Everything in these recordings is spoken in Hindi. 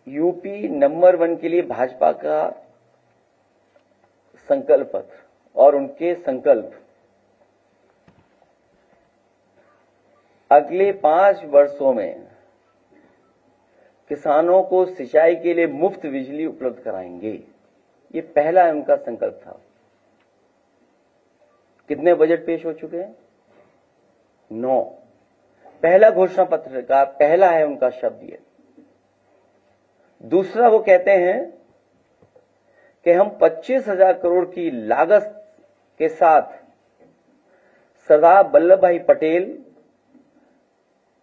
यूपी नंबर 1 के लिए भाजपा का संकल्प पत्र और उनके संकल्प अगले 5 वर्षों में किसानों को सिंचाई के लिए मुफ्त बिजली उपलब्ध कराएंगे। ये पहला उनका संकल्प था। कितने बजट पेश हो चुके हैं? 9। पहला घोषणा पत्र का पहला है उनका शब्द ये। दूसरा वो कहते हैं कि हम 25,000 करोड़ की लागत के साथ सरदार वल्लभ भाई पटेल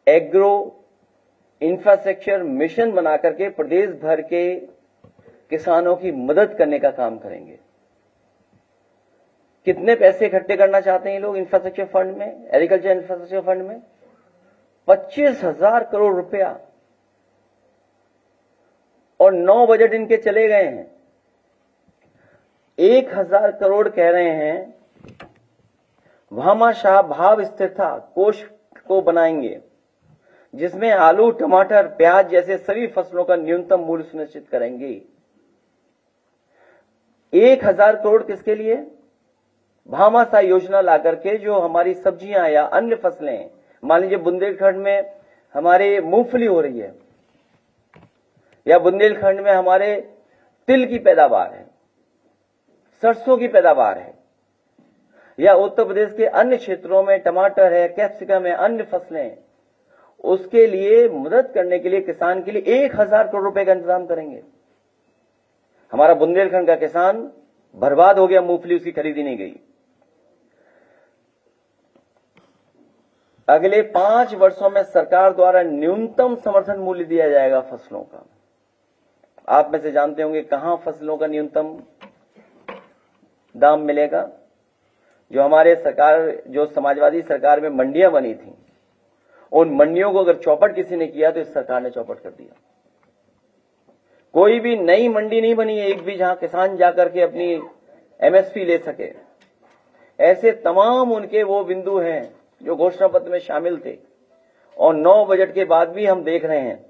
एग्रो इंफ्रास्ट्रक्चर मिशन बनाकर के प्रदेश भर के किसानों की मदद करने का काम करेंगे। कितने पैसे इकट्ठे करना चाहते हैं ये लोग इंफ्रास्ट्रक्चर फंड में, एग्रीकल्चर इंफ्रास्ट्रक्चर फंड में? 25,000 करोड़ रुपया। और 9 बजट इनके चले गए हैं। 1,000 करोड़ कह रहे हैं भामाशाह भाव स्थिरता कोष को बनाएंगे, जिसमें आलू, टमाटर, प्याज जैसे सभी फसलों का न्यूनतम मूल्य सुनिश्चित करेंगे। 1,000 करोड़ किसके लिए? भामाशाह योजना लाकर के जो हमारी सब्जियां या अन्य फसलें, मान लीजिए बुंदेलखंड में हमारे मूंगफली हो रही है, या बुंदेलखंड में हमारे तिल की पैदावार है, सरसों की पैदावार है, या उत्तर प्रदेश के अन्य क्षेत्रों में टमाटर है, कैप्सिकम है, अन्य फसलें, उसके लिए मदद करने के लिए किसान के लिए 1,000 करोड़ रुपए का इंतजाम करेंगे। हमारा बुंदेलखंड का किसान बर्बाद हो गया, मूंगफली उसकी खरीदी नहीं गई। अगले 5 वर्षों में सरकार द्वारा न्यूनतम समर्थन मूल्य दिया जाएगा फसलों का। आप में से जानते होंगे कहां फसलों का न्यूनतम दाम मिलेगा? जो हमारे सरकार, जो समाजवादी सरकार में मंडियां बनी थी, उन मंडियों को अगर चौपट किसी ने किया तो इस सरकार ने चौपट कर दिया। कोई भी नई मंडी नहीं बनी है एक भी, जहां किसान जाकर के अपनी एमएसपी ले सके। ऐसे तमाम उनके वो बिंदु हैं जो घोषणा पत्र में शामिल थे और 9 बजट के बाद भी हम देख रहे हैं।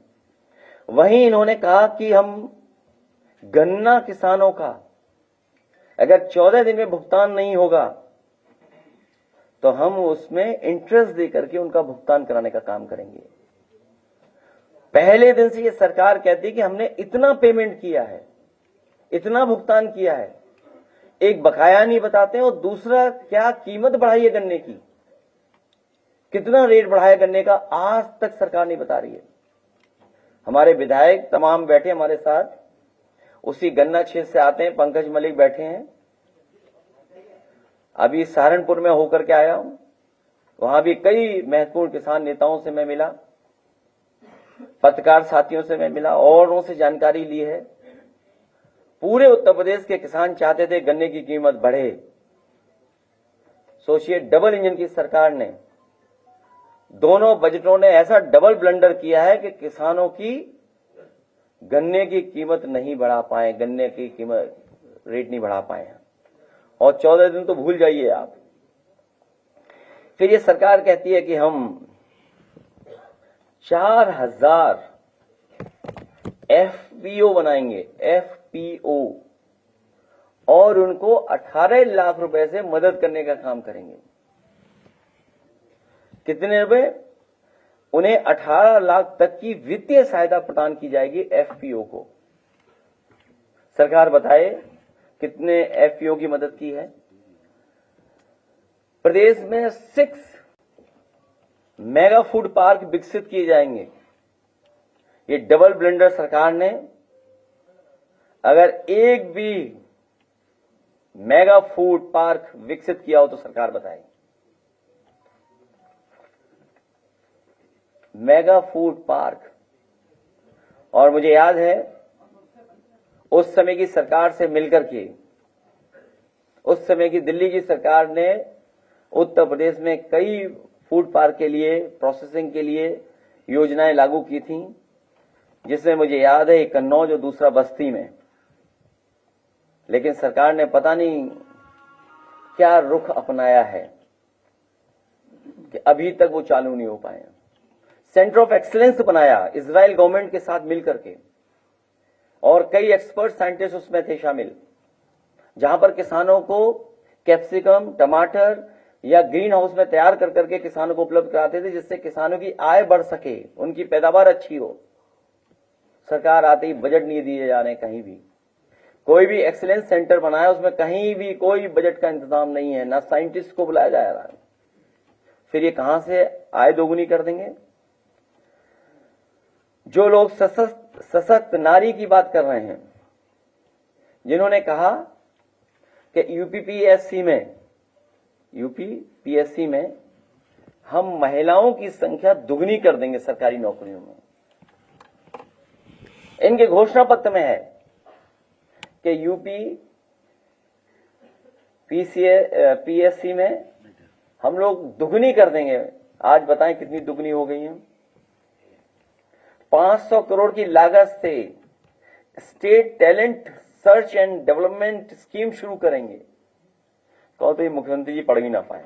वहीं इन्होंने कहा कि हम गन्ना किसानों का अगर 14 दिन में भुगतान नहीं होगा तो हम उसमें इंटरेस्ट देकर के उनका भुगतान कराने का काम करेंगे। पहले दिन से ये सरकार कहती कि हमने इतना पेमेंट किया है, इतना भुगतान किया है, एक बकाया नहीं बताते और दूसरा क्या कीमत बढ़ाई है गन्ने की, कितना रेट बढ़ाया गन्ने का, आज तक सरकार नहीं बता रही है। हमारे विधायक तमाम बैठे हमारे साथ, उसी गन्ना क्षेत्र से आते हैं, पंकज मलिक बैठे हैं। अभी सहारनपुर में होकर के आया हूं, वहां भी कई महत्वपूर्ण किसान नेताओं से मैं मिला, पत्रकार साथियों से मैं मिला, औरों से जानकारी ली है। पूरे उत्तर प्रदेश के किसान चाहते थे गन्ने की कीमत बढ़े। सोचिए, डबल इंजन की सरकार ने दोनों बजटों ने ऐसा डबल ब्लंडर किया है कि किसानों की गन्ने की कीमत नहीं बढ़ा पाए, गन्ने की कीमत रेट नहीं बढ़ा पाए। और 14 दिन तो भूल जाइए आप। फिर ये सरकार कहती है कि हम 4,000 एफपीओ बनाएंगे, एफपीओ, और उनको 18 लाख रुपए से मदद करने का काम करेंगे। कितने रुपए? उन्हें 18 लाख तक की वित्तीय सहायता प्रदान की जाएगी एफपीओ को। सरकार बताए कितने एफपीओ की मदद की है। प्रदेश में 6 मेगा फूड पार्क विकसित किए जाएंगे। ये डबल ब्लेंडर सरकार ने अगर एक भी मेगा फूड पार्क विकसित किया हो तो सरकार बताए। Mega food park. और मुझे याद है उस समय की सरकार से मिलकर के, उस समय की दिल्ली की सरकार ने उत्तर प्रदेश में कई फूड पार्क के लिए, प्रोसेसिंग के लिए योजनाएं लागू की थी, जिसमें मुझे याद है एक कन्नौज और दूसरा बस्ती में। लेकिन सरकार ने पता नहीं क्या रुख अपनाया है कि अभी तक वो चालू नहीं हो पाए। सेंटर ऑफ एक्सीलेंस बनाया इजराइल गवर्नमेंट के साथ मिलकर के, और कई एक्सपर्ट साइंटिस्ट उसमें थे शामिल, जहां पर किसानों को कैप्सिकम, टमाटर या ग्रीन हाउस में तैयार कर करके किसानों को उपलब्ध कराते थे, जिससे किसानों की आय बढ़ सके, उनकी पैदावार अच्छी हो। सरकार आते ही बजट नहीं दिए जा रहे कहीं भी। कोई भी एक्सीलेंस सेंटर बनाया, उसमें कहीं भी कोई बजट का इंतजाम नहीं है, ना साइंटिस्ट को बुलाया जा रहा है। फिर ये कहां से आय दोगुनी कर देंगे? जो लोग सशक्त नारी की बात कर रहे हैं, जिन्होंने कहा कि यूपीपीएससी में हम महिलाओं की संख्या दुगनी कर देंगे सरकारी नौकरियों में। इनके घोषणा पत्र में है कि पीएससी में हम लोग दुगनी कर देंगे। आज बताएं कितनी दुगनी हो गई है? 500 करोड़ की लागत से state talent search and development scheme शुरू करेंगे। कहो तो ये मुख्यमंत्री जी पढ़ भी ना पाए।